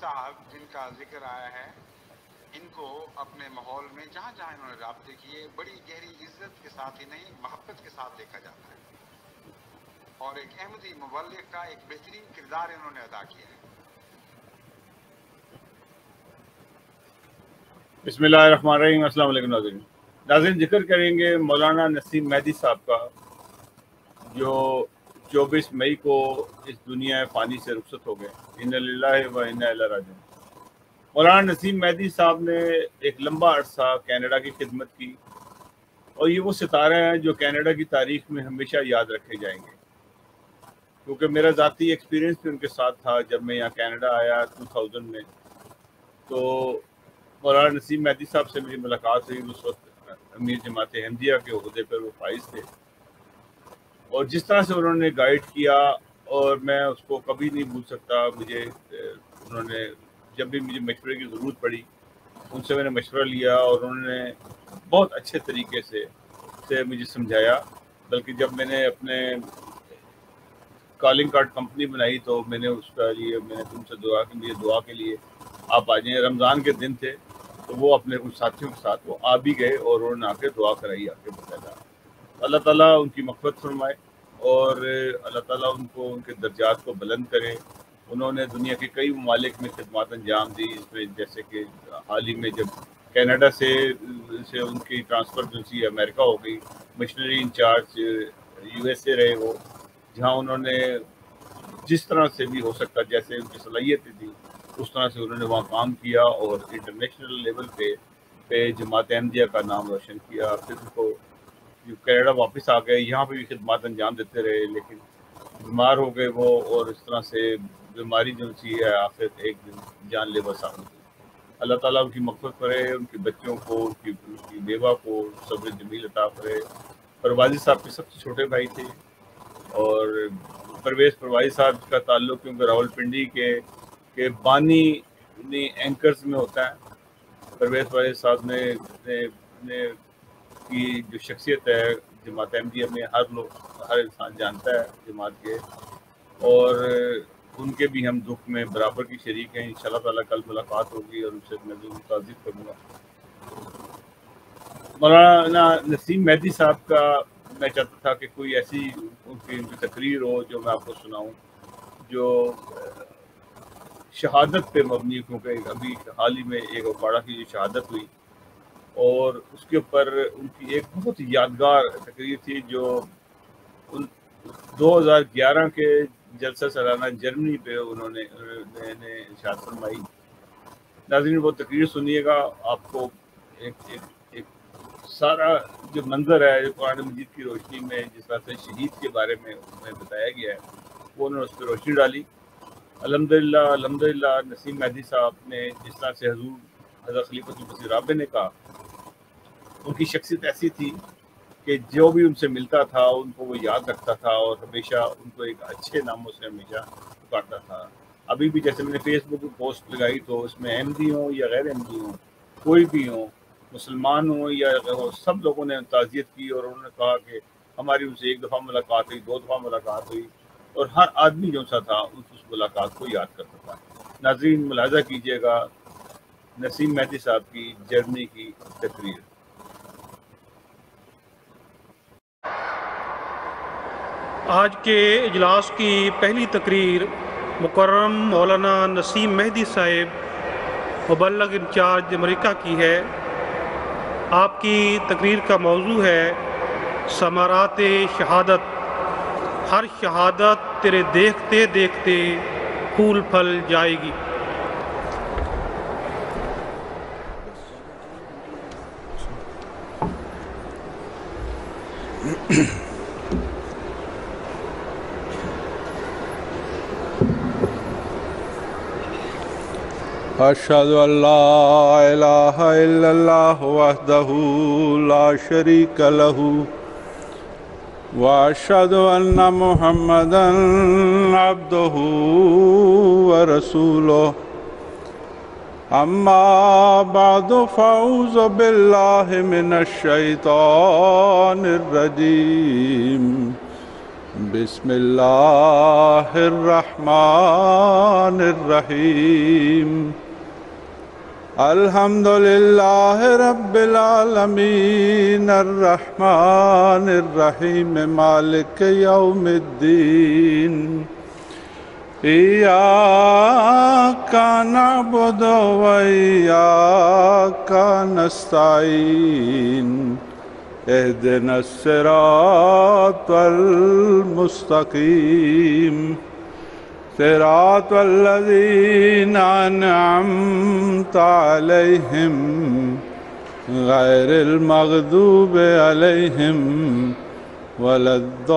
صاحب جن کا ذکر آیا ہے، ان کو اپنے ماحول میں جہاں جہاں انہوں نے رابطے کیے بڑی گہری عزت کے ساتھ ہی نہیں، محبت کے ساتھ دیکھا جاتا ہے، اور ایک احمدی مبلغ کا ایک بہترین کردار انہوں نے ادا کیا ہے۔ بسم اللہ الرحمن الرحیم۔ السلام علیکم ناظرین، ذکر کریں گے مولانا نسیم مہدی صاحب کا، جو 24 مئی کو اس دنیا فانی سے رخصت ہو گئے۔ انا للہ و انا الیہ راجعون۔ مولانا نسیم مہدی صاحب نے ایک لمبا عرصہ کینیڈا کی خدمت کی، اور یہ وہ ستارے ہیں جو کینیڈا کی تاریخ میں ہمیشہ یاد رکھے جائیں گے، کیونکہ میرا ذاتی ایکسپیرینس بھی ان کے ساتھ تھا۔ جب میں یہاں کینیڈا آیا 2000 میں، تو مولانا نسیم مہدی صاحب سے میری ملاقات ہوئی۔ اس وقت امیر جماعت احمدیہ کے عہدے پر وہ فائز تھے، اور جس طرح سے انہوں نے گائیڈ کیا، اور میں اس کو کبھی نہیں بھول سکتا۔ مجھے انہوں نے جب بھی مجھے مشورے کی ضرورت پڑی، ان سے میں نے مشورہ لیا، اور انہوں نے بہت اچھے طریقے سے مجھے سمجھایا۔ بلکہ جب میں نے اپنے کالنگ کارڈ کمپنی بنائی، تو میں نے اس کا لیے میں نے تم سے دعا کی، مجھے دعا کے لیے آپ آ جائیں۔ رمضان کے دن تھے، تو وہ اپنے کچھ ساتھیوں کے ساتھ وہ آ بھی گئے، اور انہوں نے آ کے دعا کرائی، آ کے باقاعدہ۔ اللہ تعالیٰ ان کی مغفرت فرمائے، اور اللہ تعالیٰ ان کو ان کے درجات کو بلند کرے۔ انہوں نے دنیا کے کئی ممالک میں خدمات انجام دی، اس میں جیسے کہ حال ہی میں جب کینیڈا سے ان کی ٹرانسفر جو امریکہ ہو گئی، missionary incharge U S A رہے وہ، جہاں انہوں نے جس طرح سے بھی ہو سکتا، جیسے ان کی صلاحیتیں تھی، اس طرح سے انہوں نے وہاں کام کیا، اور انٹرنیشنل لیول پہ جماعت احمدیہ کا نام روشن کیا۔ پھر ان کو کینیڈا واپس آ گئے، یہاں پہ بھی خدمات انجام دیتے رہے، لیکن بیمار ہو گئے وہ، اور اس طرح سے بیماری جو سی ہے آخر ایک دن جان لیوا ثابت ہوئی۔ اللہ تعالیٰ ان کی مغفرت کرے، ان کے بچوں کو، ان کی بیوہ کو صبر جمیل عطا کرے۔ پروازی صاحب کے سب سے چھوٹے بھائی تھے، اور پرویز پروازی صاحب کا تعلق کیونکہ راول پنڈی کے بانی اینکرز میں ہوتا ہے۔ پرویز پروازی صاحب نے کی جو شخصیت ہے جماعت احمدیہ میں، ہر انسان جانتا ہے جماعت کے، اور ان کے بھی ہم دکھ میں برابر کی شریک ہیں۔ انشاءاللہ تعالیٰ کل ملاقات ہوگی، اور ان سے میں ضرور تعزیت کروں گا۔ مولانا نسیم مہدی صاحب کا میں چاہتا تھا کہ کوئی ایسی ان کی تقریر ہو جو میں آپ کو سناؤں، جو شہادت پہ مبنی، کیونکہ ابھی حال ہی میں ایک اکھاڑا کی جو شہادت ہوئی، اور اس کے اوپر ان کی ایک بہت یادگار تقریر تھی جو 2011 کے جلسہ سالانہ جرمنی پہ انہوں نے ارشاد فرمائی۔ ناظرین وہ تقریر سنیے گا، آپ کو ایک سارا جو منظر ہے جو قرآن مجید کی روشنی میں جس طرح سے شہید کے بارے میں بتایا گیا ہے، وہ انہوں نے اس پہ روشنی ڈالی۔ الحمدللہ نسیم مہدی صاحب نے جس طرح سے حضرت خلیفۃ المسیح رابع نے کہا، ان کی شخصیت ایسی تھی کہ جو بھی ان سے ملتا تھا ان کو وہ یاد رکھتا تھا، اور ہمیشہ ان کو ایک اچھے ناموں سے ہمیشہ پکارتا تھا۔ ابھی بھی جیسے میں نے فیس بک پہ پوسٹ لگائی، تو اس میں احمدی ہوں یا غیر احمدی ہوں، کوئی بھی ہوں، مسلمان ہوں یا سب لوگوں نے تعزیت کی، اور انہوں نے کہا کہ ہماری ان سے 1 دفعہ ملاقات ہوئی، 2 دفعہ ملاقات ہوئی، اور ہر آدمی جو سا تھا اس ملاقات کو یاد کرتا تھا۔ ناظرین ملاحظہ کیجیے گا نسیم مہدی صاحب کی جرمنی کی تقریر۔ آج کے اجلاس کی پہلی تقریر مکرم مولانا نسیم مہدی صاحب مبلغ انچارج امریکہ کی ہے۔ آپ کی تقریر کا موضوع ہے ثمرات شہادت، ہر شہادت تیرے دیکھتے دیکھتے پھول پھل جائے گی۔ اشہد ان لا الہ الا اللہ وحدہ لا شریک لہ واشہد ان محمدا عبدہ ورسولہ اما بعد فاعوذ باللہ من الشیطان الرجیم بسم اللہ الرحمن الرحیم الحمد للہ رب العالمین الرحمن الرحیم مالک یوم الدین ایاک نعبد و ایاک نستعین اہدنا الصراط المستقیم صراط الذین انعمت علیہم غیر المغضوب علیہم ولا الضالین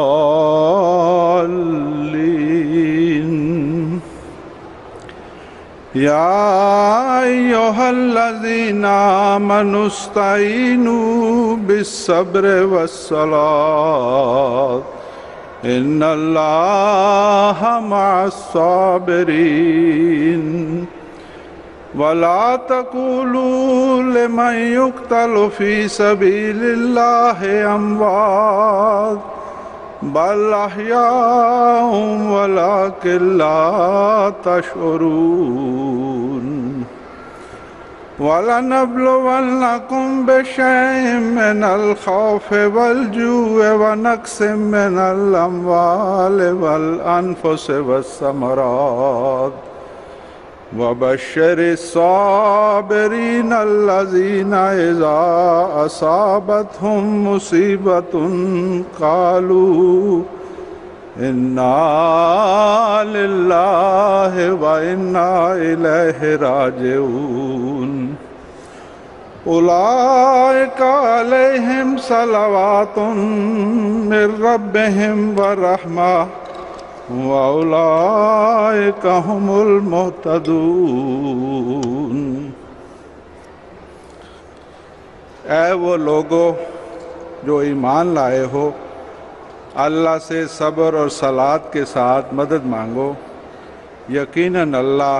یا ایھا الذین آمنوا استعینوا بالصبر والصلاۃ ان اللہ مع الصابرین ولا تقولوا لمن يقتل في سبيل الله اموات بل احیاء ولكن لا تشعرون وَلَنَبْلُوَنَّكُمْ بِشَيْءٍ مِّنَ الْخَوْفِ وَالْجُوعِ وَنَقْصٍ مِّنَ الْأَمْوَالِ وَالْأَنفُسِ وَالثَّمَرَاتِ وَبَشِّرِ الصَّابِرِينَ الَّذِينَ إِذَا أَصَابَتْهُم مُّصِيبَةٌ قَالُوا اِنَّا لِلَّهِ وَإِنَّا إِلَيْهِ رَاجِعُونَ أُولَئِكَ عَلَيْهِمْ صَلَوَاتٌ مِّن رَّبِّهِمْ وَرَحْمَةٌ وَأُولَئِكَ هُمُ الْمُهْتَدُونَ۔ اے وہ لوگو جو ایمان لائے ہو، اللہ سے صبر اور صلات کے ساتھ مدد مانگو، یقیناً اللہ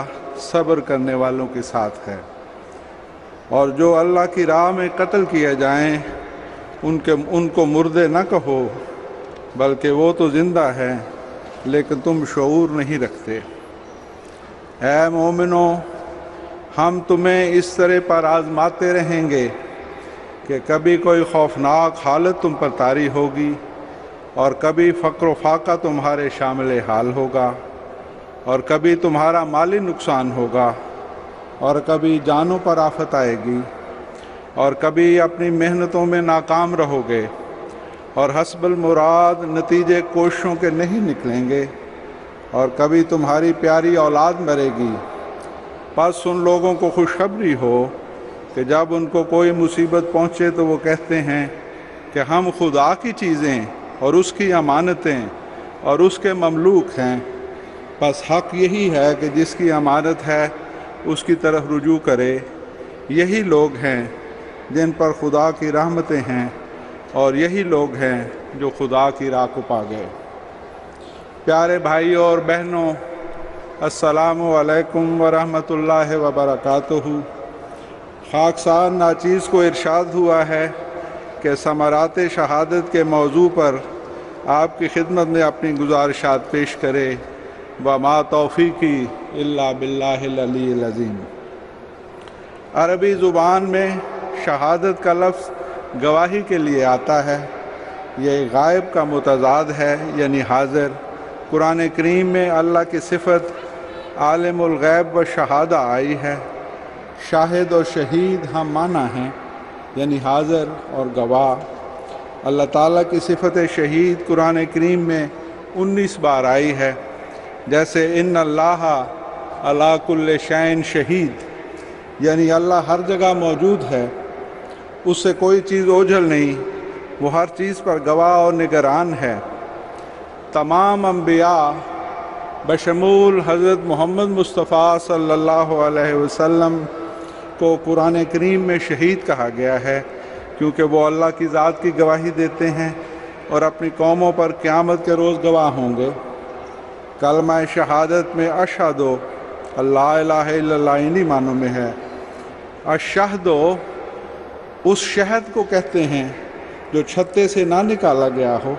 صبر کرنے والوں کے ساتھ ہے۔ اور جو اللہ کی راہ میں قتل کیے جائیں ان کو مردے نہ کہو، بلکہ وہ تو زندہ ہیں لیکن تم شعور نہیں رکھتے۔ اے مومنو، ہم تمہیں اس طرح پر آزماتے رہیں گے کہ کبھی کوئی خوفناک حالت تم پر طاری ہوگی، اور کبھی فقر و فاقہ تمہارے شامل حال ہوگا، اور کبھی تمہارا مالی نقصان ہوگا، اور کبھی جانوں پر آفت آئے گی، اور کبھی اپنی محنتوں میں ناکام رہو گے، اور حسب المراد نتیجے کوششوں کے نہیں نکلیں گے، اور کبھی تمہاری پیاری اولاد مرے گی۔ پس ان لوگوں کو خوشخبری ہو کہ جب ان کو کوئی مصیبت پہنچے تو وہ کہتے ہیں کہ ہم خدا کی چیزیں اور اس کی امانتیں اور اس کے مملوک ہیں، پس حق یہی ہے کہ جس کی امانت ہے اس کی طرف رجوع کرے۔ یہی لوگ ہیں جن پر خدا کی رحمتیں ہیں، اور یہی لوگ ہیں جو خدا کی راہ کو پا گئے۔ پیارے بھائیوں اور بہنوں، السلام علیکم ورحمۃ اللہ وبرکاتہ۔ خاکسار ناچیز کو ارشاد ہوا ہے کہ ثمرات شہادت کے موضوع پر آپ کی خدمت میں اپنی گزارشات پیش کرے۔ وما توفیقی الا باللہ العلی العظیم۔ عربی زبان میں شہادت کا لفظ گواہی کے لیے آتا ہے۔ یہ غائب کا متضاد ہے، یعنی حاضر۔ قرآن کریم میں اللہ کی صفت عالم الغیب و شہادہ آئی ہے۔ شاہد اور شہید ہم معنی ہیں، یعنی حاضر اور گواہ۔ اللہ تعالیٰ کی صفت شہید قرآن کریم میں 19 بار آئی ہے، جیسے ان اللہ علی کل شیء شہید، یعنی اللہ ہر جگہ موجود ہے، اس سے کوئی چیز اوجھل نہیں، وہ ہر چیز پر گواہ اور نگران ہے۔ تمام انبیاء بشمول حضرت محمد مصطفیٰ صلی اللہ علیہ وسلم کو قرآن کریم میں شہید کہا گیا ہے، کیونکہ وہ اللہ کی ذات کی گواہی دیتے ہیں اور اپنی قوموں پر قیامت کے روز گواہ ہوں گے۔ کلمہ شہادت میں اشہد اللہ الہ الا اللہ انہی معنوں میں ہے۔ اشہد اس شہد کو کہتے ہیں جو چھتے سے نہ نکالا گیا ہو،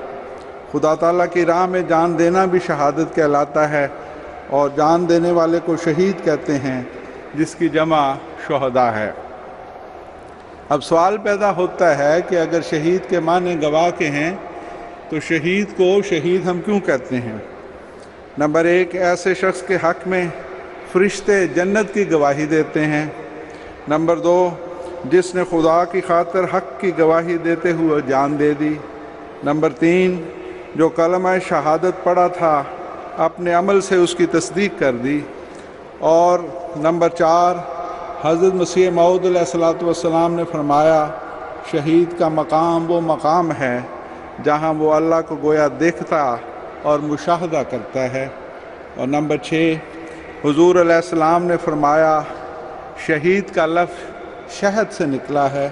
خدا تعالیٰ کی راہ میں جان دینا بھی شہادت کہلاتا ہے، اور جان دینے والے کو شہید کہتے ہیں، جس کی جمع شہداء ہے۔ اب سوال پیدا ہوتا ہے کہ اگر شہید کے معنی گواہ کے ہیں تو شہید کو شہید ہم کیوں کہتے ہیں؟ نمبر 1، ایسے شخص کے حق میں فرشتے جنت کی گواہی دیتے ہیں۔ نمبر 2، جس نے خدا کی خاطر حق کی گواہی دیتے ہوئے جان دے دی۔ نمبر 3، جو کلمہ شہادت پڑھا تھا اپنے عمل سے اس کی تصدیق کر دی۔ اور نمبر 4، حضرت مسیح موعود علیہ السلام نے فرمایا شہید کا مقام وہ مقام ہے جہاں وہ اللہ کو گویا دیکھتا اور مشاہدہ کرتا ہے۔ اور نمبر 6، حضور علیہ السلام نے فرمایا شہید کا لفظ شہد سے نکلا ہے،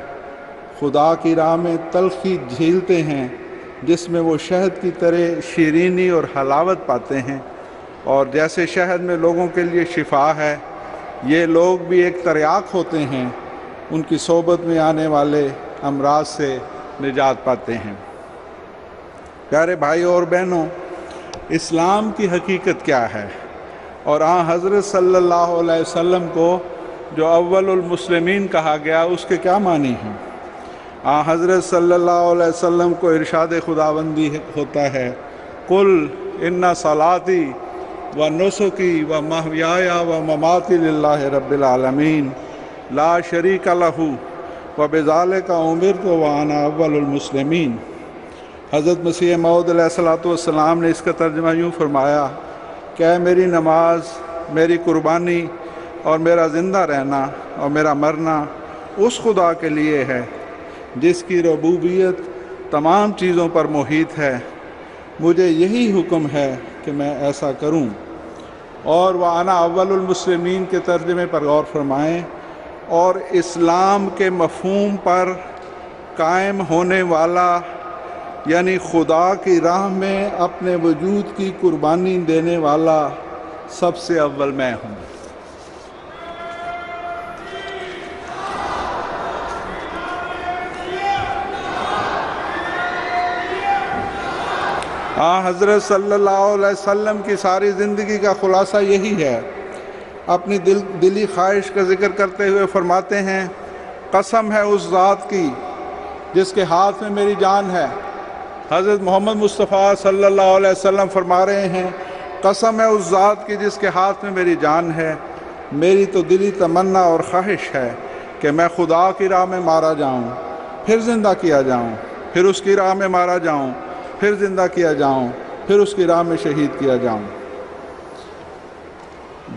خدا کی راہ میں تلخی جھیلتے ہیں جس میں وہ شہد کی طرح شیرینی اور حلاوت پاتے ہیں، اور جیسے شہد میں لوگوں کے لیے شفا ہے، یہ لوگ بھی ایک تریاق ہوتے ہیں، ان کی صحبت میں آنے والے امراض سے نجات پاتے ہیں۔ پیارے بھائیوں اور بہنوں، اسلام کی حقیقت کیا ہے؟ اور حضرت صلی اللہ علیہ وسلم کو جو اول المسلمین کہا گیا اس کے کیا معنی ہیں؟ حضرت صلی اللہ علیہ وسلم کو ارشاد خداوندی ہوتا ہے قل ان صلاتی و نسکی و محیای و مماتی للہ رب العالمین لا شریک لہ و بذالک امرت وانا اول المسلمین۔ حضرت مسیح موعود علیہ السلام نے اس کا ترجمہ یوں فرمایا کہ میری نماز، میری قربانی اور میرا زندہ رہنا اور میرا مرنا اس خدا کے لیے ہے جس کی ربوبیت تمام چیزوں پر محیط ہے، مجھے یہی حکم ہے کہ میں ایسا کروں۔ اور وَأَنَا أَوَّلُ الْمُسْلِمِينَ کے ترجمے پر غور فرمائیں، اور اسلام کے مفہوم پر قائم ہونے والا یعنی خدا کی راہ میں اپنے وجود کی قربانی دینے والا سب سے اول میں ہوں۔ حضرت صلی اللہ علیہ وسلم کی ساری زندگی کا خلاصہ یہی ہے۔ اپنی دلی خواہش کا ذکر کرتے ہوئے فرماتے ہیں قسم ہے اس ذات کی جس کے ہاتھ میں میری جان ہے۔ حضرت محمد مصطفیٰ صلی اللہ علیہ وسلم فرما رہے ہیں قسم ہے اس ذات کی جس کے ہاتھ میں میری جان ہے، میری تو دلی تمنا اور خواہش ہے کہ میں خدا کی راہ میں مارا جاؤں، پھر زندہ کیا جاؤں، پھر اس کی راہ میں مارا جاؤں، پھر زندہ کیا جاؤں، پھر اس کی راہ میں شہید کیا جاؤں۔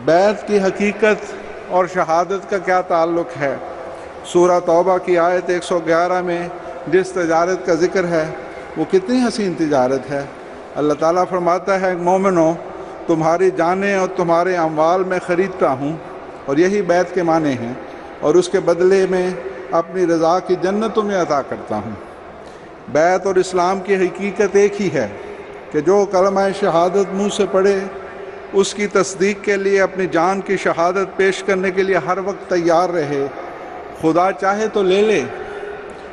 بیعت کی حقیقت اور شہادت کا کیا تعلق ہے؟ سورہ توبہ کی آیت 111 میں جس تجارت کا ذکر ہے وہ کتنی حسین تجارت ہے۔ اللہ تعالیٰ فرماتا ہے مومنو تمہاری جانیں اور تمہارے اموال میں خریدتا ہوں، اور یہی بیعت کے معنی ہیں، اور اس کے بدلے میں اپنی رضا کی جنت تمہیں عطا کرتا ہوں۔ بیعت اور اسلام کی حقیقت ایک ہی ہے کہ جو کلمہ شہادت منہ سے پڑھے اس کی تصدیق کے لیے اپنی جان کی شہادت پیش کرنے کے لیے ہر وقت تیار رہے، خدا چاہے تو لے لے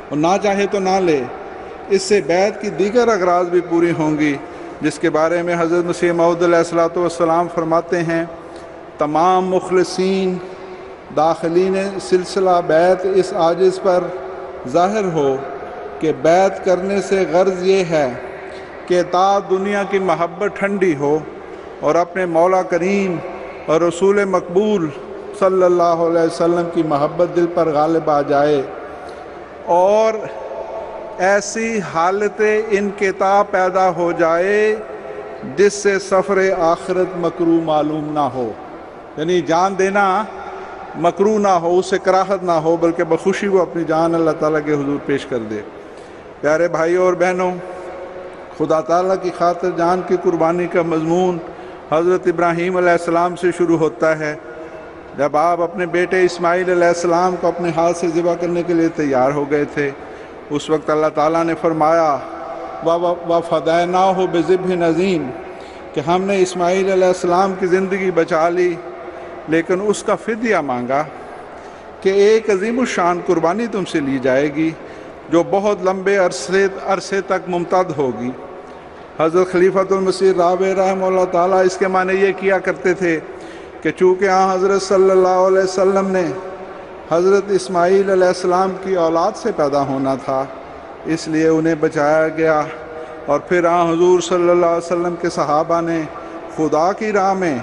اور نہ چاہے تو نہ لے۔ اس سے بیعت کی دیگر اغراض بھی پوری ہوں گی، جس کے بارے میں حضرت مسیح موعود علیہ السلام فرماتے ہیں تمام مخلصین داخلین سلسلہ بیعت اس عاجز پر ظاہر ہو کہ بیعت کرنے سے غرض یہ ہے کہ تا دنیا کی محبت ٹھنڈی ہو اور اپنے مولا کریم اور رسول مقبول صلی اللہ علیہ وسلم کی محبت دل پر غالب آ جائے، اور ایسی حالت انقطاع پیدا ہو جائے جس سے سفر آخرت مکروہ معلوم نہ ہو، یعنی جان دینا مکروہ نہ ہو، اسے کراہت نہ ہو، بلکہ بخوشی وہ اپنی جان اللہ تعالیٰ کے حضور پیش کر دے۔ پیارے بھائیوں اور بہنوں، خدا تعالیٰ کی خاطر جان کی قربانی کا مضمون حضرت ابراہیم علیہ السلام سے شروع ہوتا ہے۔ جب آپ اپنے بیٹے اسماعیل علیہ السلام کو اپنے ہاتھ سے ذبح کرنے کے لیے تیار ہو گئے تھے، اس وقت اللہ تعالیٰ نے فرمایا وَفَدَيْنَاهُ بِذِبْحٍ عَظِيمٍ کہ ہم نے اسماعیل علیہ السلام کی زندگی بچا لی، لیکن اس کا فدیہ مانگا کہ ایک عظیم الشان قربانی تم سے لی جائے گی جو بہت لمبے عرصے تک ممتد ہوگی۔ حضرت خلیفۃ المسیح رابع رحمہ اللہ تعالیٰ اس کے معنی یہ کیا کرتے تھے کہ چونکہ حضرت صلی اللہ علیہ وسلم نے حضرت اسماعیل علیہ السلام کی اولاد سے پیدا ہونا تھا، اس لیے انہیں بچایا گیا، اور پھر حضور صلی اللہ علیہ وسلم کے صحابہ نے خدا کی راہ میں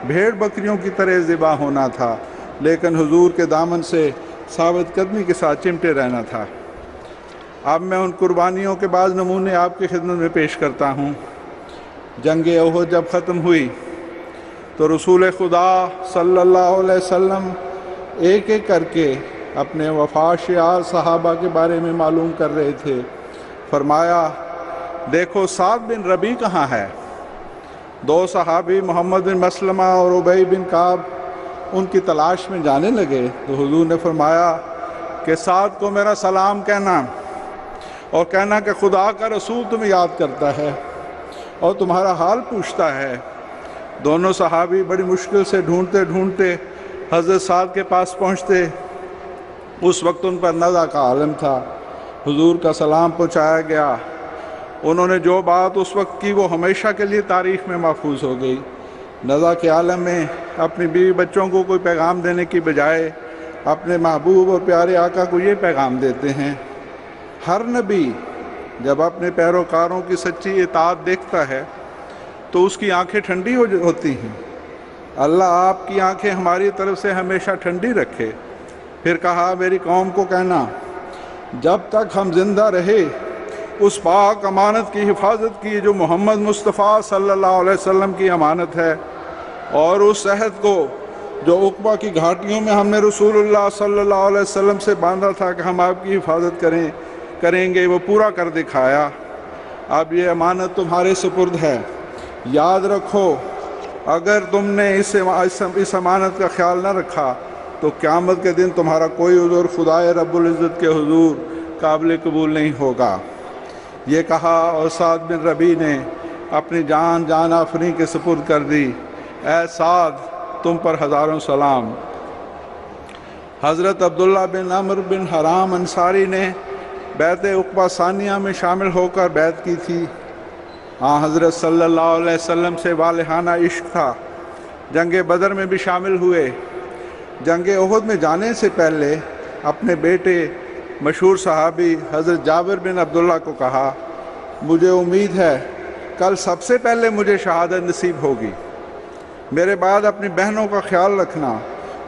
بھیڑ بکریوں کی طرح ذبح ہونا تھا، لیکن حضور کے دامن سے ثابت قدمی کے ساتھ چمٹے رہنا تھا۔ اب میں ان قربانیوں کے بعض نمونے آپ کی خدمت میں پیش کرتا ہوں۔ جنگ احد جب ختم ہوئی تو رسول خدا صلی اللہ علیہ وسلم ایک ایک کر کے اپنے وفا شعار صحابہ کے بارے میں معلوم کر رہے تھے۔ فرمایا، دیکھو سعد بن ربیع کہاں ہے؟ دو صحابی محمد بن مسلمہ اور ابی بن کعب ان کی تلاش میں جانے لگے تو حضور نے فرمایا کہ سعد کو میرا سلام کہنا اور کہنا کہ خدا کا رسول تمہیں یاد کرتا ہے اور تمہارا حال پوچھتا ہے۔ دونوں صحابی بڑی مشکل سے ڈھونڈتے ڈھونڈتے حضرت سعد کے پاس پہنچتے۔ اس وقت ان پر نزع کا عالم تھا۔ حضور کا سلام پہنچایا گیا۔ انہوں نے جو بات اس وقت کی وہ ہمیشہ کے لیے تاریخ میں محفوظ ہو گئی۔ نزع کے عالم میں اپنی بیوی بچوں کو کوئی پیغام دینے کی بجائے اپنے محبوب اور پیارے آقا کو یہ پیغام دیتے ہیں۔ ہر نبی جب اپنے پیروکاروں کی سچی اطاعت دیکھتا ہے تو اس کی آنکھیں ٹھنڈی ہوتی ہیں۔ اللہ آپ کی آنکھیں ہماری طرف سے ہمیشہ ٹھنڈی رکھے۔ پھر کہا، میری قوم کو کہنا، جب تک ہم زندہ رہے اس پاک امانت کی حفاظت کی جو محمد مصطفیٰ صلی اللہ علیہ وسلم کی امانت ہے، اور اس عہد کو جو عقبہ کی گھاٹیوں میں ہم نے رسول اللہ صلی اللہ علیہ وسلم سے باندھا تھا کہ ہم آپ کی حفاظت کریں گے، وہ پورا کر دکھایا۔ اب یہ امانت تمہارے سپرد ہے۔ یاد رکھو، اگر تم نے اس امانت کا خیال نہ رکھا تو قیامت کے دن تمہارا کوئی عذر خدائے رب العزت کے حضور قابل قبول نہیں ہوگا۔ یہ کہا اور سعد بن ربیع نے اپنی جان آفرین کے سپرد کر دی۔ اے سعد، تم پر ہزاروں سلام۔ حضرت عبداللہ بن عمرو بن حرام انصاری نے بیعت عقبہ ثانیہ میں شامل ہو کر بیعت کی تھی۔ حضرت صلی اللہ علیہ وسلم سے والہانہ عشق تھا۔ جنگ بدر میں بھی شامل ہوئے۔ جنگ احد میں جانے سے پہلے اپنے بیٹے مشہور صحابی حضرت جابر بن عبداللہ کو کہا، مجھے امید ہے کل سب سے پہلے مجھے شہادت نصیب ہوگی۔ میرے بعد اپنی بہنوں کا خیال رکھنا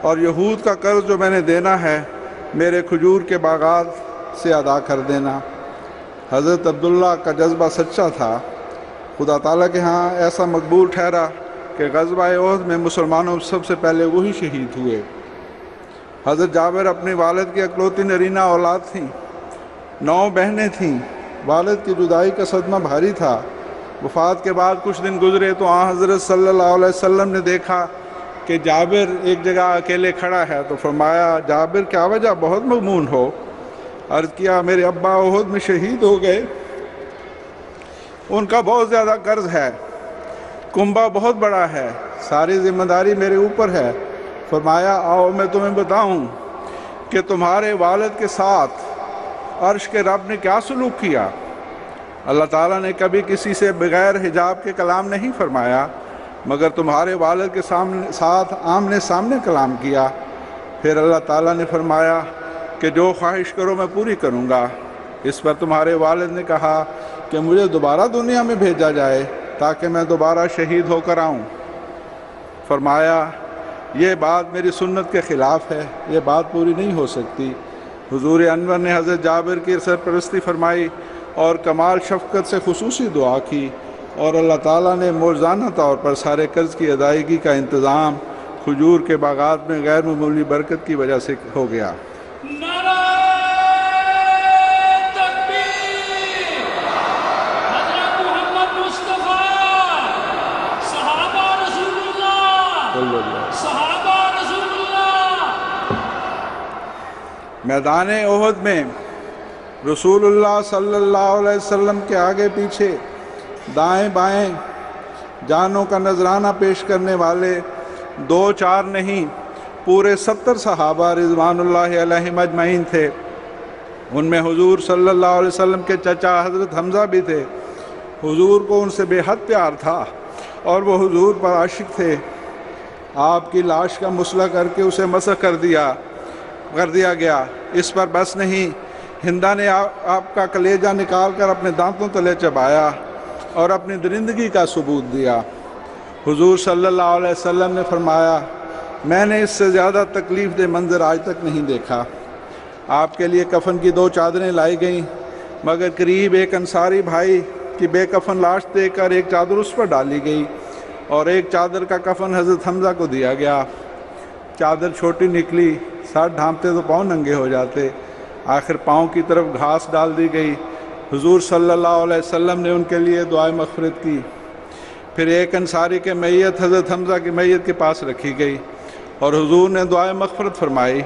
اور یہود کا قرض جو میں نے دینا ہے میرے کھجور کے باغات سے ادا کر دینا۔ حضرت عبداللہ کا جذبہ سچا تھا۔ خدا تعالیٰ کے ہاں ایسا مقبول ٹھہرا کہ غزوہ احد میں مسلمانوں سب سے پہلے وہی شہید ہوئے۔ حضرت جابر اپنی والد کی اکلوتی نرینہ اولاد تھیں۔ 9 بہنیں تھیں۔ والد کی جدائی کا صدمہ بھاری تھا۔ وفات کے بعد کچھ دن گزرے تو حضرت صلی اللہ علیہ وسلم نے دیکھا کہ جابر ایک جگہ اکیلے کھڑا ہے تو فرمایا، جابر کیا وجہ بہت مغموم ہو؟ عرض کیا، میرے ابا احد میں شہید ہو گئے، ان کا بہت زیادہ قرض ہے، کنبہ بہت بڑا ہے، ساری ذمہ داری میرے اوپر ہے۔ فرمایا، آؤ میں تمہیں بتاؤں کہ تمہارے والد کے ساتھ عرش کے رب نے کیا سلوک کیا۔ اللہ تعالیٰ نے کبھی کسی سے بغیر حجاب کے کلام نہیں فرمایا، مگر تمہارے والد کے ساتھ آمنے سامنے کلام کیا۔ پھر اللہ تعالیٰ نے فرمایا کہ جو خواہش کرو میں پوری کروں گا۔ اس پر تمہارے والد نے کہا کہ مجھے دوبارہ دنیا میں بھیجا جائے تاکہ میں دوبارہ شہید ہو کر آؤں۔ فرمایا، یہ بات میری سنت کے خلاف ہے، یہ بات پوری نہیں ہو سکتی۔ حضور انور نے حضرت جابر کی سرپرستی فرمائی اور کمال شفقت سے خصوصی دعا کی، اور اللہ تعالیٰ نے موجزانہ طور پر سارے قرض کی ادائیگی کا انتظام کھجور کے باغات میں غیر معمولی برکت کی وجہ سے ہو گیا۔ میدان احد میں رسول اللہ صلی اللہ علیہ وسلم کے آگے پیچھے دائیں بائیں جانوں کا نذرانہ پیش کرنے والے 2-4 نہیں، پورے 70 صحابہ رضوان اللہ علیہم اجمعین تھے۔ ان میں حضور صلی اللہ علیہ وسلم کے چچا حضرت حمزہ بھی تھے۔ حضور کو ان سے بے حد پیار تھا اور وہ حضور پر عاشق تھے۔ آپ کی لاش کا مسئلہ کر کے اسے مسح کر دیا گیا۔ اس پر بس نہیں، ہندا نے آپ کا کلیجہ نکال کر اپنے دانتوں تلے چبایا اور اپنی درندگی کا ثبوت دیا۔ حضور صلی اللہ علیہ وسلم نے فرمایا، میں نے اس سے زیادہ تکلیف دہ منظر آج تک نہیں دیکھا۔ آپ کے لیے کفن کی 2 چادریں لائی گئیں، مگر قریب ایک انصاری بھائی کی بے کفن لاش دیکھ کر ایک چادر اس پر ڈالی گئی اور ایک چادر کا کفن حضرت حمزہ کو دیا گیا۔ چادر چھوٹی نکلی، سر ڈھانپتے تو پاؤں ننگے ہو جاتے، آخر پاؤں کی طرف گھاس ڈال دی گئی۔ حضور صلی اللہ علیہ وسلم نے ان کے لیے دعائے مغفرت کی۔ پھر ایک انصاری کے میت حضرت حمزہ کی میت کے پاس رکھی گئی اور حضور نے دعائے مغفرت فرمائی۔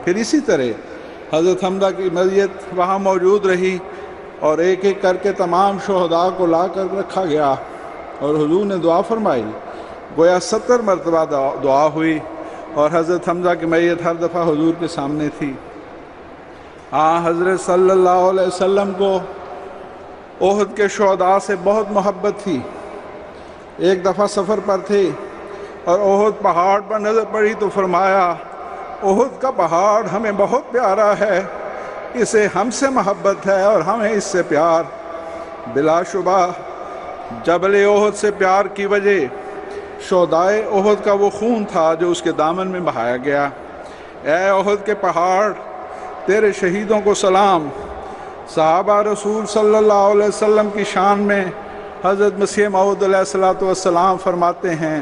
پھر اسی طرح حضرت حمزہ کی میت وہاں موجود رہی اور ایک ایک کر کے تمام شہداء کو لا کر رکھا گیا اور حضور نے دعا فرمائی۔ گویا 70 مرتبہ دعا ہوئی اور حضرت حمزہ کی میت ہر دفعہ حضور کے سامنے تھی۔ حضرت صلی اللہ علیہ وسلم کو احد کے شہداء سے بہت محبت تھی۔ ایک دفعہ سفر پر تھے اور احد پہاڑ پر نظر پڑی تو فرمایا، احد کا پہاڑ ہمیں بہت پیارا ہے، اسے ہم سے محبت ہے اور ہمیں اس سے پیار۔ بلا شبہ جبل احد سے پیار کی وجہ شہدائے احد کا وہ خون تھا جو اس کے دامن میں بہایا گیا۔ اے احد کے پہاڑ، تیرے شہیدوں کو سلام۔ صحابہ رسول صلی اللہ علیہ وسلم کی شان میں حضرت مسیح موعود علیہ السلام فرماتے ہیں،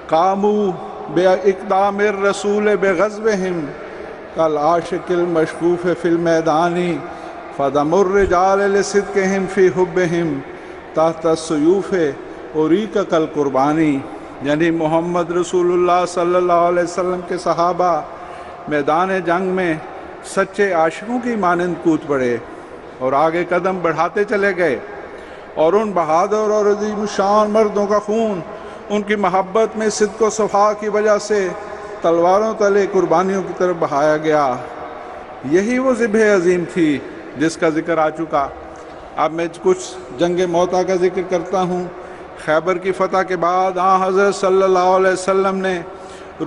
قاموا باقدام الرسول بغزوہم کالعاشق المشکوف فی المیدان فدم الرجال لصدقہم فی حبہم تحت السیوف اریک کالقربانی۔ یعنی محمد رسول اللہ صلی اللہ علیہ وسلم کے صحابہ میدان جنگ میں سچے عاشقوں کی مانند کود پڑے اور آگے قدم بڑھاتے چلے گئے، اور ان بہادر اور عظیم شان مردوں کا خون ان کی محبت میں صدق و صفا کی وجہ سے تلواروں تلے قربانیوں کی طرف بہایا گیا۔ یہی وہ ذبح عظیم تھی جس کا ذکر آ چکا۔ اب میں کچھ جنگ موتا کا ذکر کرتا ہوں۔ خیبر کی فتح کے بعد حضرت صلی اللہ علیہ وسلم نے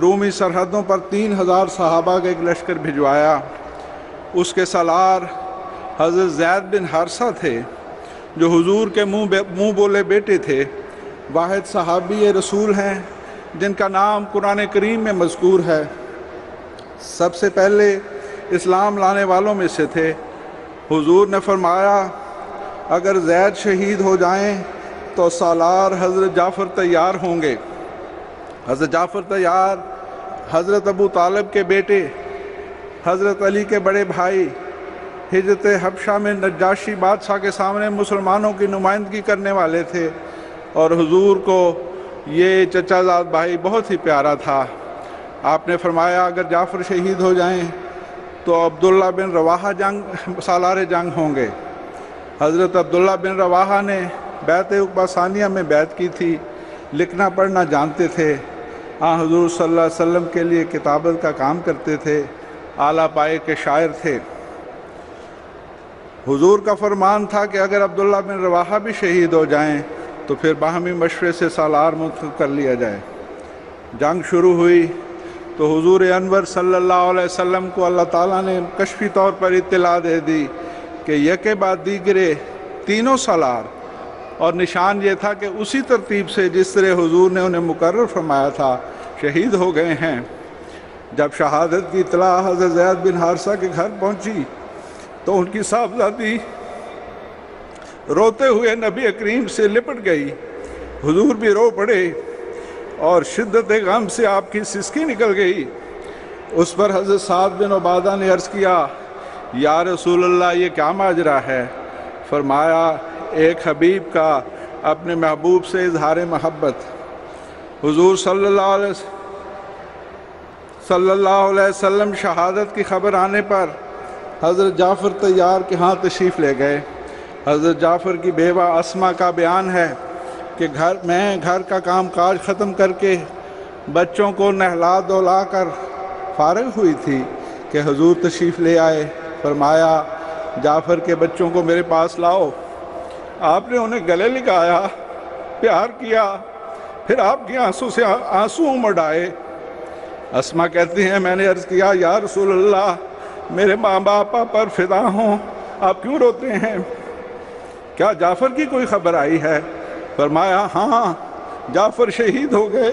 رومی سرحدوں پر 3000 صحابہ کا ایک لشکر بھجوایا۔ اس کے سالار حضرت زید بن حارثہ تھے جو حضور کے منہ بولے بیٹے تھے، واحد صحابی رسول ہیں جن کا نام قرآن کریم میں مذکور ہے۔ سب سے پہلے اسلام لانے والوں میں سے تھے۔ حضور نے فرمایا، اگر زید شہید ہو جائیں تو سالار حضرت جعفر تیار ہوں گے۔ حضرت جعفر تیار حضرت ابو طالب کے بیٹے، حضرت علی کے بڑے بھائی، ہجرت حبشہ میں نجاشی بادشاہ کے سامنے مسلمانوں کی نمائندگی کرنے والے تھے، اور حضور کو یہ چچا زاد بھائی بہت ہی پیارا تھا۔ آپ نے فرمایا اگر جعفر شہید ہو جائیں تو عبداللہ بن رواحہ سالار جنگ ہوں گے۔ حضرت عبداللہ بن رواحہ نے بیعت عقبہ ثانیہ میں بیعت کی تھی، لکھنا پڑھنا جانتے تھے، حضور صلی اللہ علیہ وسلم کے لیے کتابت کا کام کرتے تھے، اعلیٰ پائے کے شاعر تھے۔ حضور کا فرمان تھا کہ اگر عبداللہ بن رواحہ بھی شہید ہو جائیں تو پھر باہمی مشورے سے سالار منتخب کر لیا جائے۔ جنگ شروع ہوئی تو حضور انور صلی اللہ علیہ وسلم کو اللہ تعالیٰ نے کشفی طور پر اطلاع دے دی کہ یکے بعد دیگرے تینوں سالار، اور نشان یہ تھا کہ اسی ترتیب سے جس طرح حضور نے انہیں مقرر فرمایا تھا شہید ہو گئے ہیں۔ جب شہادت کی اطلاع حضرت زید بن حارثہ کے گھر پہنچی تو ان کی صاحبزادی روتے ہوئے نبی کریم سے لپٹ گئی۔ حضور بھی رو پڑے اور شدت غم سے آپ کی سسکی نکل گئی۔ اس پر حضرت سعد بن عبادہ نے عرض کیا، یا رسول اللہ یہ کیا ماجرا ہے؟ فرمایا ایک حبیب کا اپنے محبوب سے اظہار محبت۔ حضور صلی اللہ علیہ وسلم شہادت کی خبر آنے پر حضرت جعفر تیار کے ہاں تشریف لے گئے۔ حضرت جعفر کی بیوہ اسما کا بیان ہے کہ گھر کا کام کاج ختم کر کے بچوں کو نہلا دھلا کر فارغ ہوئی تھی کہ حضور تشریف لے آئے۔ فرمایا جعفر کے بچوں کو میرے پاس لاؤ۔ آپ نے انہیں گلے لگایا، پیار کیا، پھر آپ کی آنسو سے آنسو امڑ آئے۔ اسما کہتی ہیں میں نے عرض کیا یا رسول اللہ میرے ماں باپ پر فدا ہوں، آپ کیوں روتے ہیں؟ کیا جعفر کی کوئی خبر آئی ہے؟ فرمایا ہاں جعفر شہید ہو گئے۔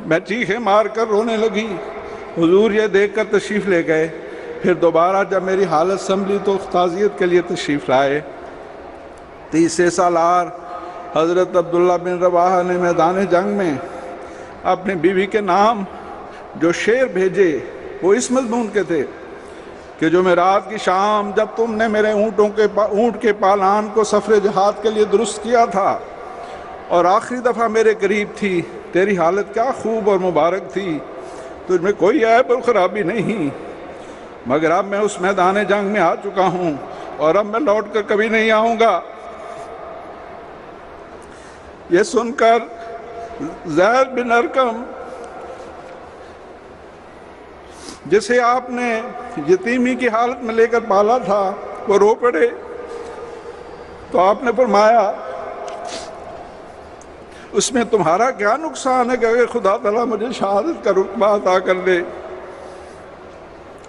میں چیخیں مار کر رونے لگی۔ حضور یہ دیکھ کر تشریف لے گئے۔ پھر دوبارہ جب میری حالت سنبھلی تو تعزیت کے لیے تشریف لائے۔ 30 سالار حضرت عبداللہ بن رواحہ نے میدان جنگ میں اپنی بیوی کے نام جو شعر بھیجے وہ اس مضمون کے تھے کہ جو میں رات کی شام جب تم نے میرے اونٹ کے پالان کو سفر جہاد کے لیے درست کیا تھا اور آخری دفعہ میرے قریب تھی، تیری حالت کیا خوب اور مبارک تھی، تجھ میں کوئی عیب اور خرابی نہیں، مگر اب میں اس میدان جنگ میں آ چکا ہوں اور اب میں لوٹ کر کبھی نہیں آؤں گا۔ یہ سن کر زید بن ارقم جسے آپ نے یتیمی کی حالت میں لے کر پالا تھا وہ رو پڑے۔ تو آپ نے فرمایا اس میں تمہارا کیا نقصان ہے کہ اگر خدا تعالیٰ مجھے شہادت کا رتبہ عطا کر دے۔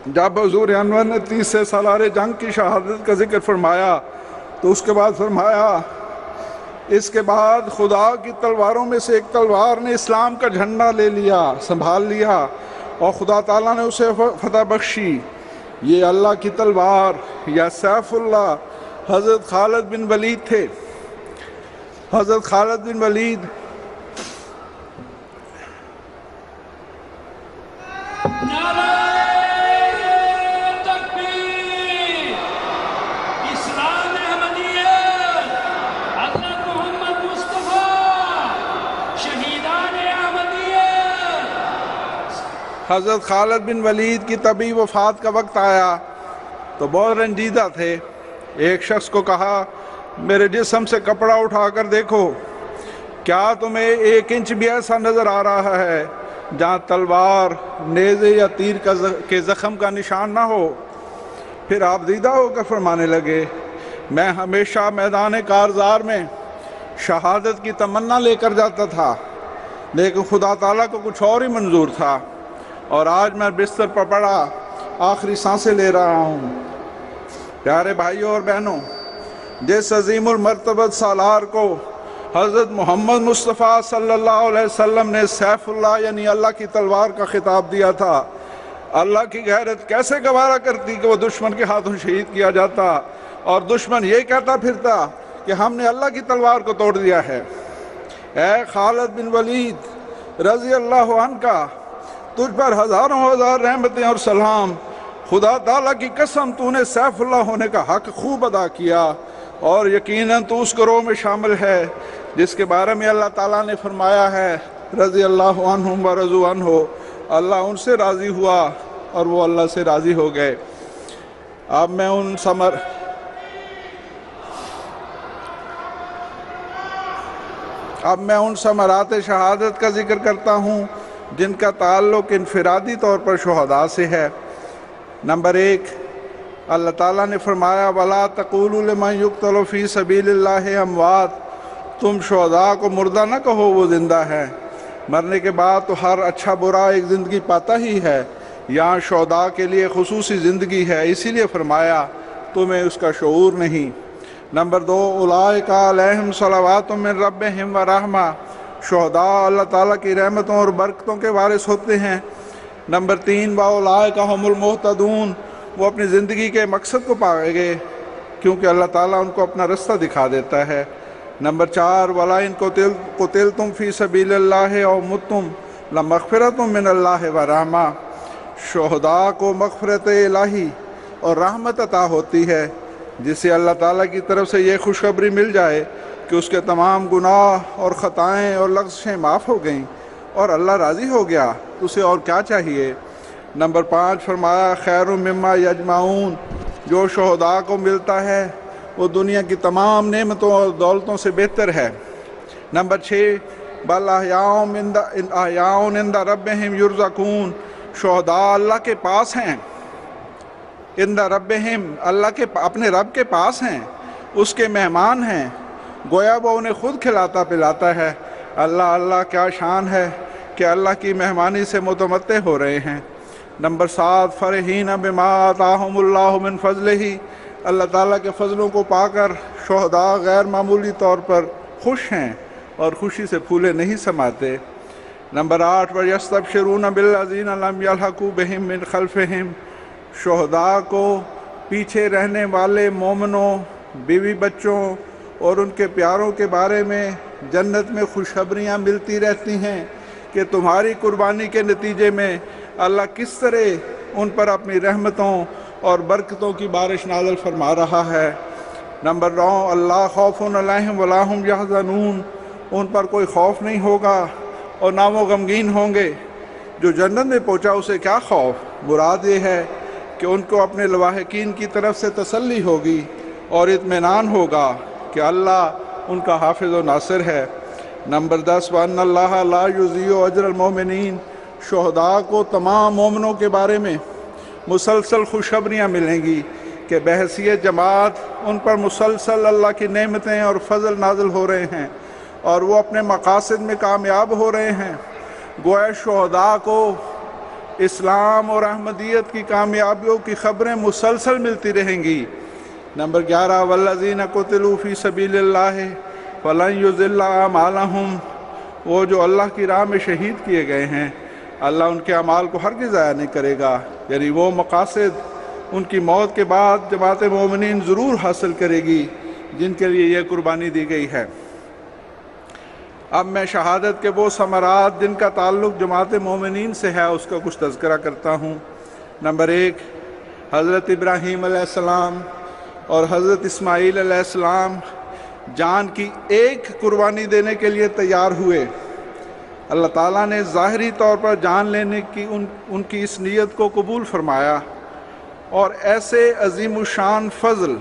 جب حضور انور نے 30 سالار جنگ کی شہادت کا ذکر فرمایا تو اس کے بعد فرمایا اس کے بعد خدا کی تلواروں میں سے ایک تلوار نے اسلام کا جھنڈا لے لیا، سنبھال لیا اور خدا تعالیٰ نے اسے فتح بخشی۔ یہ اللہ کی تلوار یا سیف اللہ حضرت خالد بن ولید تھے۔ حضرت خالد بن ولید حضرت خالد بن ولید کی طبی وفات کا وقت آیا تو بہت رنجیدہ تھے۔ ایک شخص کو کہا میرے جسم سے کپڑا اٹھا کر دیکھو، کیا تمہیں 1 انچ بھی ایسا نظر آ رہا ہے جہاں تلوار، نیزے یا تیر کے زخم کا نشان نہ ہو؟ پھر آپ دیدہ ہو کر فرمانے لگے میں ہمیشہ میدان کارزار میں شہادت کی تمنا لے کر جاتا تھا، لیکن خدا تعالیٰ کو کچھ اور ہی منظور تھا، اور آج میں بستر پر پڑا آخری سانسیں لے رہا ہوں۔ پیارے بھائیوں اور بہنوں، جس عظیم المرتبت سالار کو حضرت محمد مصطفیٰ صلی اللہ علیہ وسلم نے سیف اللہ یعنی اللہ کی تلوار کا خطاب دیا تھا، اللہ کی غیرت کیسے گوارا کرتی کہ وہ دشمن کے ہاتھوں شہید کیا جاتا اور دشمن یہ کہتا پھرتا کہ ہم نے اللہ کی تلوار کو توڑ دیا ہے۔ اے خالد بن ولید رضی اللہ عنہ کا تجھ پر ہزاروں ہزار رحمتیں اور سلام۔ خدا تعالیٰ کی قسم تو نے سیف اللہ ہونے کا حق خوب ادا کیا، اور یقیناً تو اس گروہ میں شامل ہے جس کے بارے میں اللہ تعالیٰ نے فرمایا ہے رضی اللہ عنہم و رضوا عنہ، اللہ ان سے راضی ہوا اور وہ اللہ سے راضی ہو گئے۔ اب میں ان ثمرات شہادت کا ذکر کرتا ہوں جن کا تعلق انفرادی طور پر شہداء سے ہے۔ نمبر 1، اللہ تعالیٰ نے فرمایا وَلَا تَقُولُوا لِمَنْ يُقْتَلُ فِي سَبِيلِ اللَّهِ أَمْوَاتٌ، تم شہداء کو مردہ نہ کہو، وہ زندہ ہے۔ مرنے کے بعد تو ہر اچھا برا ایک زندگی پاتا ہی ہے، یہاں شہداء کے لیے خصوصی زندگی ہے، اسی لیے فرمایا تمہیں اس کا شعور نہیں۔ نمبر 2، اولئک علیہم صلوات من ربہم ورحمہ، شہداء اللہ تعالیٰ کی رحمتوں اور برکتوں کے وارث ہوتے ہیں۔ نمبر 3، واولئک ہم المہتدون، وہ اپنی زندگی کے مقصد کو پائیں گے کیونکہ اللہ تعالیٰ ان کو اپنا رستہ دکھا دیتا ہے۔ نمبر 4، وَلَئِن قُتِلْتُمْ فِي سَبِيلِ اللَّهِ أَوْ مُتُّمْ لَمَغْفِرَةٌ مِّنَ اللَّهِ وَرَحْمَةٌ، شہداء کو مغفرت الہی اور رحمت عطا ہوتی ہے جسے اللہ تعالیٰ کی طرف سے یہ خوشخبری مل جائے کہ اس کے تمام گناہ اور خطائیں اور لغزشیں معاف ہو گئیں اور اللہ راضی ہو گیا، تو اسے اور کیا چاہیے۔ نمبر 5 فرمایا خیر مما یجمعون، جو شہداء کو ملتا ہے وہ دنیا کی تمام نعمتوں اور دولتوں سے بہتر ہے۔ نمبر 6 بل احیاء عند ربہم یرزقون، شہداء اللہ کے پاس ہیں، عند ربہم، اللہ کے اپنے رب کے پاس ہیں، اس کے مہمان ہیں، گویا وہ انہیں خود کھلاتا پلاتا ہے۔ اللہ اللہ کیا شان ہے کہ اللہ کی مہمانی سے متمتع ہو رہے ہیں۔ نمبر 7 فرحین بما آتاہم اللہ من فضلہ، اللہ تعالیٰ کے فضلوں کو پا کر شہداء غیر معمولی طور پر خوش ہیں اور خوشی سے پھولے نہیں سماتے۔ نمبر 8 وَيَسْتَبْشِرُونَ بِالَّذِينَ لَمْ يَلْحَقُوا بِهِم مِّن خَلْفِهِم، شہداء کو پیچھے رہنے والے مومنوں، بیوی بچوں اور ان کے پیاروں کے بارے میں جنت میں خوشخبریاں ملتی رہتی ہیں کہ تمہاری قربانی کے نتیجے میں اللہ کس طرح ان پر اپنی رحمتوں اور برکتوں کی بارش نازل فرما رہا ہے۔ نمبر 9 اللہ خوف علیہم ولا ہم یحزنون، ان پر کوئی خوف نہیں ہوگا اور نہ وہ غمگین ہوں گے۔ جو جنت میں پہنچا اسے کیا خوف؟ مراد یہ ہے کہ ان کو اپنے لواحقین کی طرف سے تسلی ہوگی اور اطمینان ہوگا کہ اللہ ان کا حافظ و ناصر ہے۔ نمبر 10 وَأَنَّ اللَّهَ لَا يُضِيعُ أَجْرَ الْمُؤْمِنِينَ، شہداء کو تمام مومنوں کے بارے میں مسلسل خوشخبریاں ملیں گی کہ بحیثیت جماعت ان پر مسلسل اللہ کی نعمتیں اور فضل نازل ہو رہے ہیں اور وہ اپنے مقاصد میں کامیاب ہو رہے ہیں۔ گویا شہداء کو اسلام اور احمدیت کی کامیابیوں کی خبریں مسلسل ملتی رہیں گی۔ نمبر 11 والذین قتلوا فی سبیل اللہ فلن یضل اعمالہم، وہ جو اللہ کی راہ میں شہید کیے گئے ہیں اللہ ان کے اعمال کو ہرگز ضائع نہیں کرے گا، یعنی وہ مقاصد ان کی موت کے بعد جماعت مومنین ضرور حاصل کرے گی جن کے لیے یہ قربانی دی گئی ہے۔ اب میں شہادت کے وہ ثمرات جن کا تعلق جماعت مومنین سے ہے اس کا کچھ تذکرہ کرتا ہوں۔ نمبر 1 حضرت ابراہیم علیہ السلام اور حضرت اسماعیل علیہ السلام جان کی ایک قربانی دینے کے لیے تیار ہوئے۔ اللہ تعالیٰ نے ظاہری طور پر جان لینے کی ان کی اس نیت کو قبول فرمایا اور ایسے عظیم الشان فضل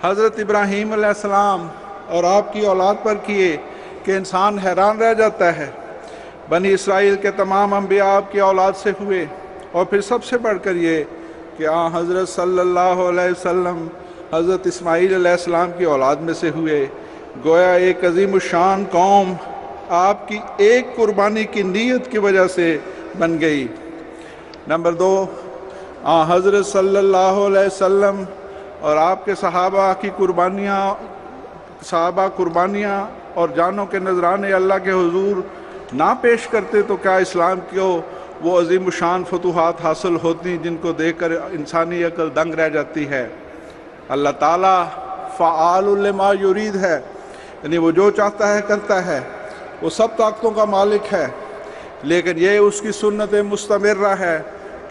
حضرت ابراہیم علیہ السلام اور آپ کی اولاد پر کیے کہ انسان حیران رہ جاتا ہے۔ بنی اسرائیل کے تمام انبیاء آپ کی اولاد سے ہوئے اور پھر سب سے بڑھ کر یہ کہ حضرت صلی اللہ علیہ وسلم حضرت اسماعیل علیہ السلام کی اولاد میں سے ہوئے۔ گویا ایک عظیم الشان قوم آپ کی ایک قربانی کی نیت کی وجہ سے بن گئی۔ نمبر 2 حضرت صلی اللہ علیہ وسلم اور آپ کے صحابہ قربانیاں اور جانوں کے نذرانے اللہ کے حضور نہ پیش کرتے تو کیا اسلام کو وہ عظیم الشان فتوحات حاصل ہوتی جن کو دیکھ کر انسانی عقل دنگ رہ جاتی ہے۔ اللہ تعالیٰ فعال لما یرید ہے، یعنی وہ جو چاہتا ہے کرتا ہے، وہ سب طاقتوں کا مالک ہے، لیکن یہ اس کی سنت مستمرہ ہے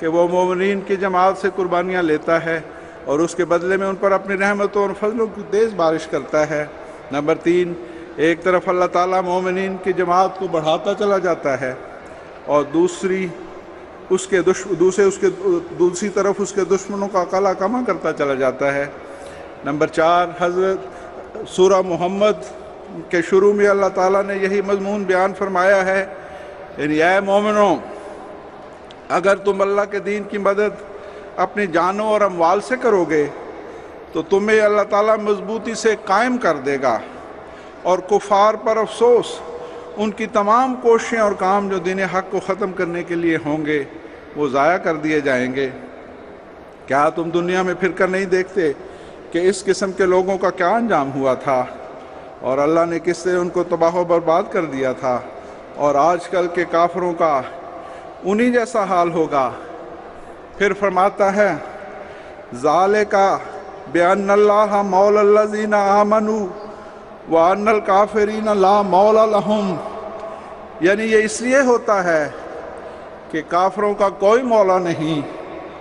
کہ وہ مومنین کی جماعت سے قربانیاں لیتا ہے اور اس کے بدلے میں ان پر اپنی رحمتوں اور فضلوں کی تیز بارش کرتا ہے۔ نمبر 3 ایک طرف اللہ تعالیٰ مومنین کی جماعت کو بڑھاتا چلا جاتا ہے اور دوسری طرف اس کے دشمنوں کا قلع کما کرتا چلا جاتا ہے۔ نمبر 4 حضرت سورہ محمد کے شروع میں اللہ تعالیٰ نے یہی مضمون بیان فرمایا ہے، یعنی اے مومنوں اگر تم اللہ کے دین کی مدد اپنی جانوں اور اموال سے کرو گے تو تمہیں اللہ تعالیٰ مضبوطی سے قائم کر دے گا، اور کفار پر افسوس، ان کی تمام کوششیں اور کام جو دین حق کو ختم کرنے کے لیے ہوں گے وہ ضائع کر دیے جائیں گے۔ کیا تم دنیا میں پھر کر نہیں دیکھتے کہ اس قسم کے لوگوں کا کیا انجام ہوا تھا اور اللہ نے کس سے ان کو تباہ و برباد کر دیا تھا، اور آج کل کے کافروں کا انہی جیسا حال ہوگا۔ پھر فرماتا ہے ذالک بأن اللہ مولی الذین آمنوا وأن الکافرین لا مولی لہم، یعنی یہ اس لیے ہوتا ہے کہ کافروں کا کوئی مولا نہیں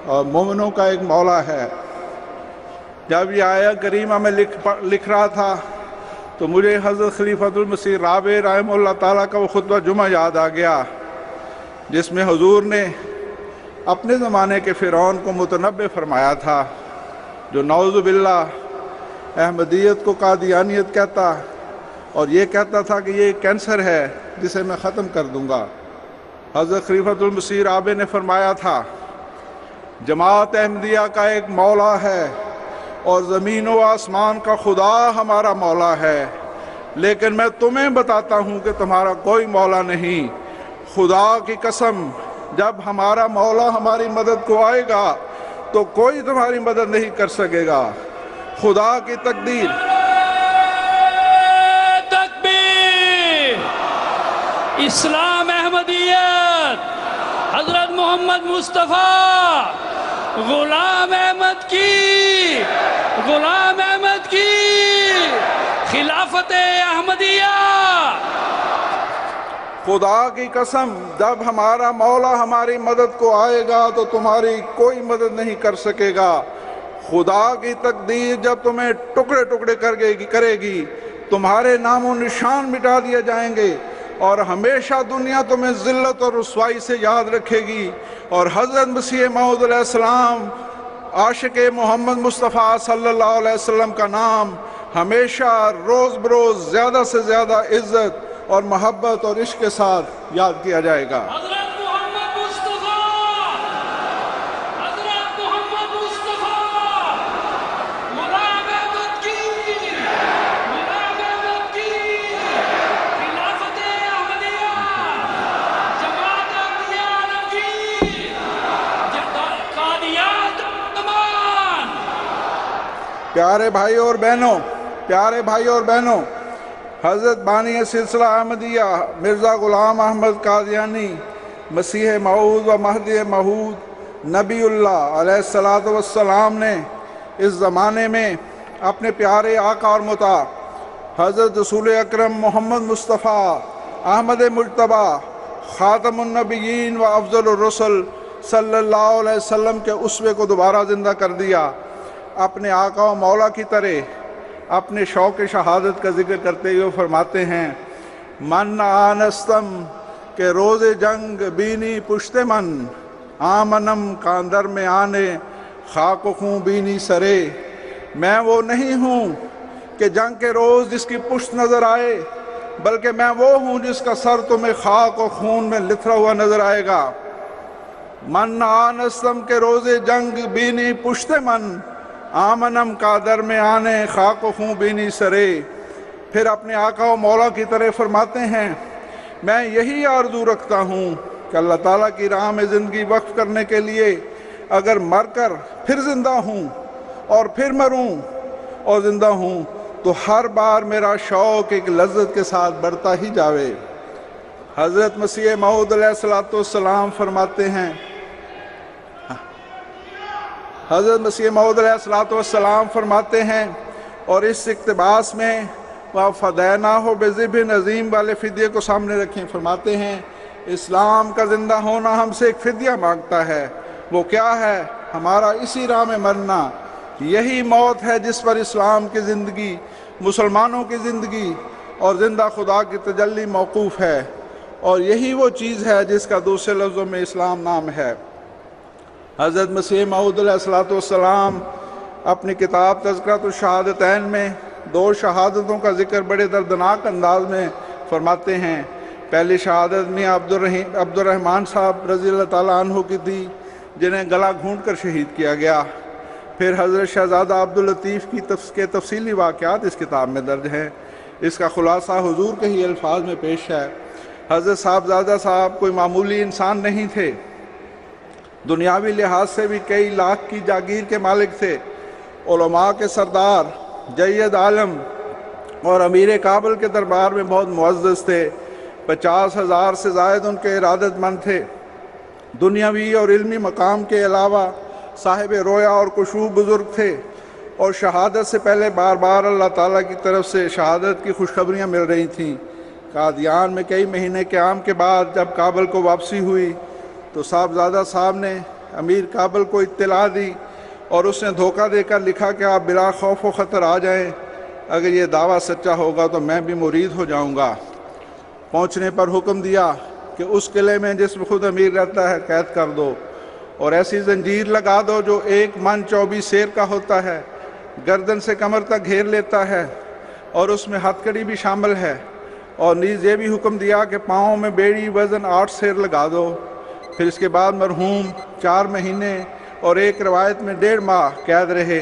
اور مومنوں کا ایک مولا ہے۔ جب یہ آیت کریمہ میں لکھ رہا تھا تو مجھے حضرت خلیفۃ المسیح رابع رحمہ اللہ تعالیٰ کا وہ خطبہ جمعہ یاد آ گیا جس میں حضور نے اپنے زمانے کے فرعون کو متنبع فرمایا تھا، جو نعوذ باللہ احمدیت کو قادیانیت کہتا اور یہ کہتا تھا کہ یہ کینسر ہے جسے میں ختم کر دوں گا۔ حضرت خلیفۃ المسیح رابع نے فرمایا تھا جماعت احمدیہ کا ایک مولا ہے اور زمین و آسمان کا خدا ہمارا مولا ہے، لیکن میں تمہیں بتاتا ہوں کہ تمہارا کوئی مولا نہیں۔ خدا کی قسم، جب ہمارا مولا ہماری مدد کو آئے گا تو کوئی تمہاری مدد نہیں کر سکے گا۔ خدا کی تقدیر۔ تکبیر! اسلام احمدیت حضرت محمد مصطفیٰ غلام احمد کی خلافت احمدیہ۔ خدا کی قسم، جب ہمارا مولا ہماری مدد کو آئے گا تو تمہاری کوئی مدد نہیں کر سکے گا۔ خدا کی تقدیر جب تمہیں ٹکڑے ٹکڑے کرے گی، تمہارے نام و نشان مٹا دیے جائیں گے، اور ہمیشہ دنیا تمہیں ذلت اور رسوائی سے یاد رکھے گی، اور حضرت مسیح موعود علیہ السلام عاشق محمد مصطفیٰ صلی اللہ علیہ وسلم کا نام ہمیشہ روز بروز زیادہ سے زیادہ عزت اور محبت اور عشق کے ساتھ یاد کیا جائے گا۔ حضرت محمد مصطفیٰ غلام احمد کی خلافت احمدیہ، جماعت احمدیہ عالمگیر، قادیات تمام۔ پیارے بھائی اور بہنوں، حضرت بانی سلسلہ احمدیہ مرزا غلام احمد قادیانی مسیح موعود و مہدی موعود نبی اللہ علیہ السلام نے اس زمانے میں اپنے پیارے آقا اور مطاع حضرت رسول اکرم محمد مصطفیٰ احمد مجتبیٰ خاتم النبیین و افضل الرسل صلی اللہ علیہ وسلم کے اسوے کو دوبارہ زندہ کر دیا۔ اپنے آقا و مولا کی طرح اپنے شوق شہادت کا ذکر کرتے ہوئے فرماتے ہیں، من آنستم کہ روز جنگ بینی پشت من، آمنم کاندر میں آنے خاک و خون بینی سرے۔ میں وہ نہیں ہوں کہ جنگ کے روز جس کی پشت نظر آئے، بلکہ میں وہ ہوں جس کا سر تمہیں خاک و خون میں لتھڑا ہوا نظر آئے گا۔ من آنستم کہ روز جنگ بینی پشت من، آمنم کا در میں آنے خاک و خون بینی سرے۔ پھر اپنے آقا و مولا کی طرح فرماتے ہیں، میں یہی آرزو رکھتا ہوں کہ اللہ تعالیٰ کی راہ میں زندگی وقف کرنے کے لیے اگر مر کر پھر زندہ ہوں اور پھر مروں اور زندہ ہوں تو ہر بار میرا شوق ایک لذت کے ساتھ بڑھتا ہی جاوے۔ حضرت مسیح موعود علیہ السلام فرماتے ہیں، حضرت مسیح موعود علیہ السلام فرماتے ہیں، اور اس اقتباس میں وَفَدَيْنَاهُ بِذِبْحٍ عَظِيمٍ والے فدیے کو سامنے رکھیں۔ فرماتے ہیں اسلام کا زندہ ہونا ہم سے ایک فدیہ مانگتا ہے۔ وہ کیا ہے؟ ہمارا اسی راہ میں مرنا۔ یہی موت ہے جس پر اسلام کی زندگی، مسلمانوں کی زندگی اور زندہ خدا کی تجلی موقوف ہے، اور یہی وہ چیز ہے جس کا دوسرے لفظوں میں اسلام نام ہے۔ حضرت مسیح موعود علیہ السلام اپنی کتاب تذکرۃ الشہادتین میں دو شہادتوں کا ذکر بڑے دردناک انداز میں فرماتے ہیں۔ پہلی شہادت میاں عبد الرحمن صاحب رضی اللہ تعالیٰ عنہ کی تھی، جنہیں گلا گھونٹ کر شہید کیا گیا۔ پھر حضرت شہزادہ عبداللطیف کے تفصیلی واقعات اس کتاب میں درج ہیں۔ اس کا خلاصہ حضور کے ہی الفاظ میں پیش ہے۔ حضرت صاحبزادہ صاحب کوئی معمولی انسان نہیں تھے، دنیاوی لحاظ سے بھی کئی لاکھ کی جاگیر کے مالک تھے، علماء کے سردار، جید عالم اور امیر کابل کے دربار میں بہت معزز تھے۔ 50,000 سے زائد ان کے ارادت مند تھے۔ دنیاوی اور علمی مقام کے علاوہ صاحب رویا اور کشوف بزرگ تھے، اور شہادت سے پہلے بار بار اللہ تعالیٰ کی طرف سے شہادت کی خوشخبریاں مل رہی تھیں۔ قادیان میں کئی مہینے قیام کے بعد جب کابل کو واپسی ہوئی تو صاحبزادہ صاحب نے امیر کابل کو اطلاع دی، اور اس نے دھوکہ دے کر لکھا کہ آپ بلا خوف و خطر آ جائیں، اگر یہ دعویٰ سچا ہوگا تو میں بھی مرید ہو جاؤں گا۔ پہنچنے پر حکم دیا کہ اس قلعے میں جس میں خود امیر رہتا ہے قید کر دو، اور ایسی زنجیر لگا دو جو 1 من 24 سیر کا ہوتا ہے، گردن سے کمر تک گھیر لیتا ہے، اور اس میں ہتھ کڑی بھی شامل ہے، اور نیز یہ بھی حکم دیا کہ پاؤں میں بیڑی وزن 8 سیر لگا دو۔ پھر اس کے بعد مرحوم 4 مہینے اور ایک روایت میں 1.5 ماہ قید رہے۔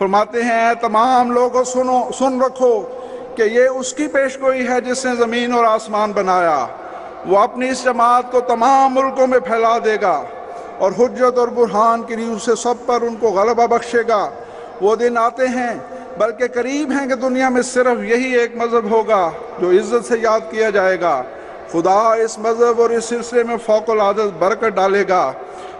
فرماتے ہیں اے تمام لوگوں سن رکھو کہ یہ اس کی پیشگوئی ہے جس نے زمین اور آسمان بنایا، وہ اپنی اس جماعت کو تمام ملکوں میں پھیلا دے گا اور حجت اور برہان کی روح سے سب پر ان کو غلبہ بخشے گا۔ وہ دن آتے ہیں بلکہ قریب ہیں کہ دنیا میں صرف یہی ایک مذہب ہوگا جو عزت سے یاد کیا جائے گا۔ خدا اس مذہب اور اس سلسلے میں فوق العادت برکت ڈالے گا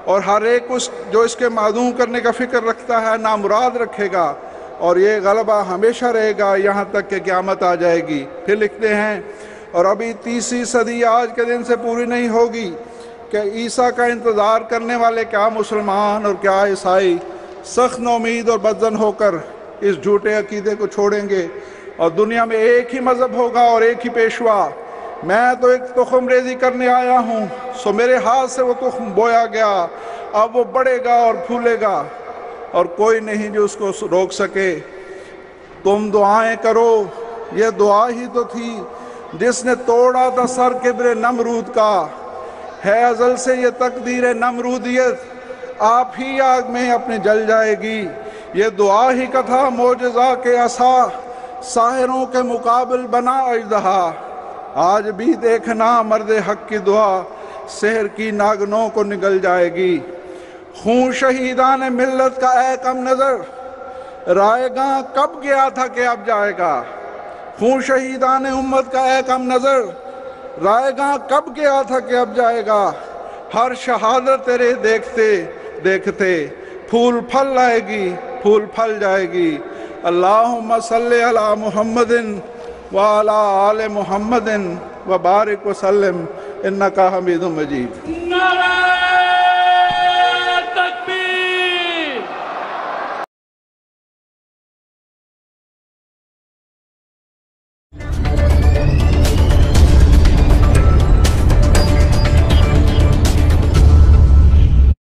اور ہر ایک جو اس کے معدوم کرنے کا فکر رکھتا ہے نامراد رکھے گا، اور یہ غلبہ ہمیشہ رہے گا یہاں تک کہ قیامت آ جائے گی۔ پھر لکھتے ہیں اور ابھی 30ویں صدی آج کے دن سے پوری نہیں ہوگی کہ عیسیٰ کا انتظار کرنے والے کیا مسلمان اور کیا عیسائی سخت نومید اور بدظن ہو کر اس جھوٹے عقیدے کو چھوڑیں گے، اور دنیا میں ایک ہی مذہب ہوگا اور ایک ہی پیشوا۔ میں تو ایک تخم ریزی کرنے آیا ہوں، سو میرے ہاتھ سے وہ تخم بویا گیا، اب وہ بڑھے گا اور پھولے گا اور کوئی نہیں جو اس کو روک سکے۔ تم دعائیں کرو، یہ دعا ہی تو تھی جس نے توڑا تھا سر کبر نمرود کا، ہے ازل سے یہ تقدیر نمرودیت، آپ ہی آگ میں اپنے جل جائے گی۔ یہ دعا ہی کا تھا معجزہ کے عصا، ساحروں کے مقابل بنا اژدہا۔ آج بھی دیکھنا مرد حق کی دعا، سحر کی ناگنوں کو نگل جائے گی۔ خون شہیدان ملت کا اے کم نظر، رائے گاں کب گیا تھا کہ اب جائے گا۔ خون شہیدان امت کا اے کم نظر، رائے گاں کب گیا تھا کہ اب جائے گا۔ ہر شہادت تیرے دیکھتے دیکھتے پھول پھل لائے گی، پھول پھل جائے گی۔ اللہم صلی علی محمد وعلی آل محمد وبارک وسلم انکا حمید مجید۔